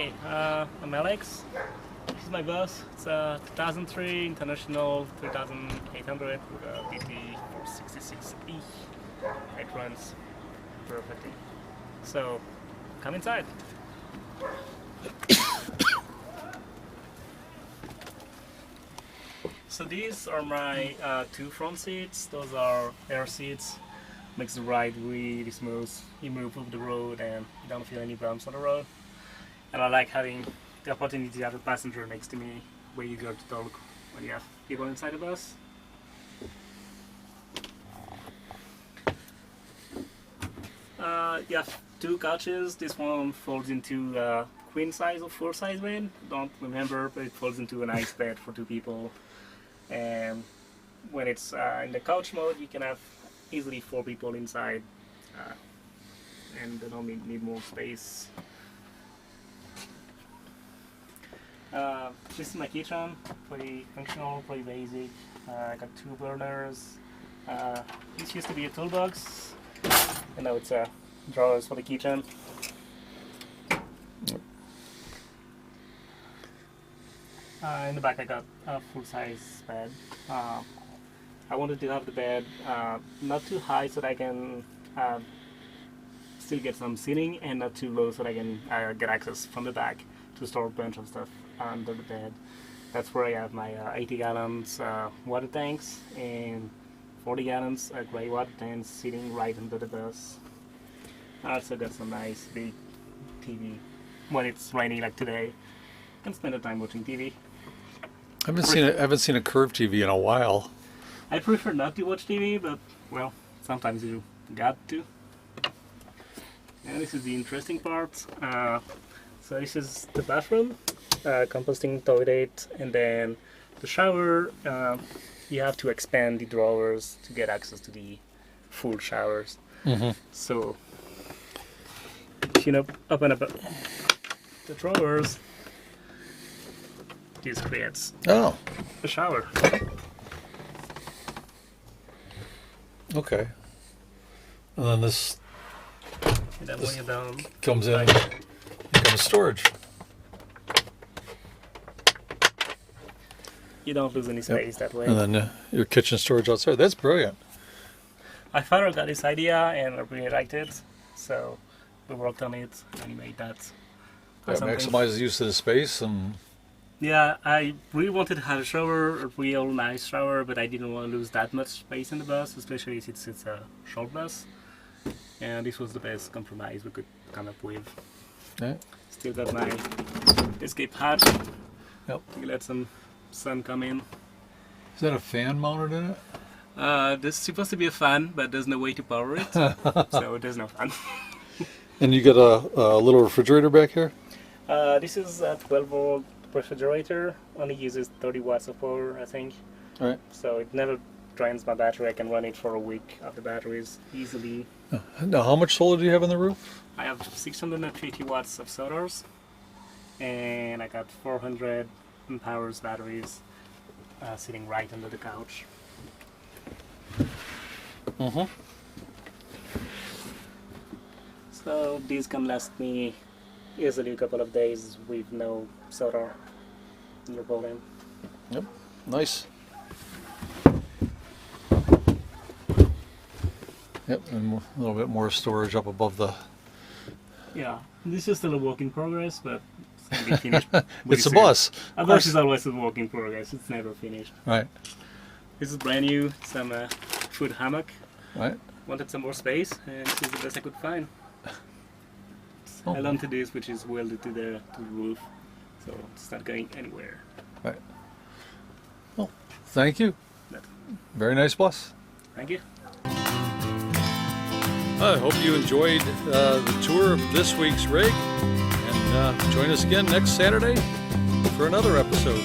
Hey, I'm Alex. This is my bus. It's a 2003 International 3800 with a BT 466E. It runs perfectly. So, come inside. So these are my two front seats. Those are air seats. Makes the ride really smooth. You move over the road and you don't feel any bumps on the road. And I like having the opportunity to have a passenger next to me, way easier to talk when you have people inside the bus. You have two couches. This one folds into queen size or full size bed. Don't remember, but it folds into a nice bed for two people. And when it's in the couch mode, you can have easily 4 people inside, and they don't need more space. This is my kitchen, pretty functional, pretty basic. I got 2 burners. This used to be a toolbox, and now it's drawers for the kitchen. In the back I got a full-size bed. I wanted to have the bed not too high so that I can still get some seating, and not too low so that I can get access from the back to store a bunch of stuff under the bed. That's where I have my 80 gallons water tanks and 40 gallons gray water tanks sitting right under the bus. I also got some nice big TV. When it's raining like today, I can spend the time watching TV. I haven't seen a curved TV in a while. I prefer not to watch TV, but well, sometimes you got to. And this is the interesting part. So this is the bathroom, composting toilet, and then the shower. You have to expand the drawers to get access to the full showers. Mm-hmm. So if you open up the drawers, this creates a shower. Okay. And then this When you're down, comes in, becomes storage. you don't lose any space that way. And then your kitchen storage outside. That's brilliant. My father got this idea and I really liked it, so we worked on it and made that. That maximizes use of the space. And yeah, I really wanted to have a shower, a real nice shower, but I didn't want to lose that much space in the bus, especially since it's a short bus. And this was the best compromise we could come up with. yeah. Still got my escape hatch Yep. to let some sun come in. Is that a fan mounted in it? This is supposed to be a fan, but there's no way to power it, so there's no fan. And you got a little refrigerator back here? This is a 12-volt refrigerator, only uses 30 watts of power, I think. All right. So it never drains my battery. I can run it for a week of the batteries easily. Now, how much solar do you have on the roof? I have 650 watts of solars, and I got 400 powers batteries sitting right under the couch. Mm-hmm. So these can last me easily a couple of days with no solar, no problem. Yep. Nice. Yep, and a little bit more storage up above the... Yeah, this is still a work in progress, but it's going to be finished. It's a bus. A bus is always a work in progress. It's never finished. Right. This is brand new, some food hammock. Right. Wanted some more space, and this is the best I could find. Oh. I learned to this, which is welded to the roof, so it's not going anywhere. Right. Well, thank you. But, Very nice bus. thank you. I hope you enjoyed the tour of this week's rig, and join us again next Saturday for another episode.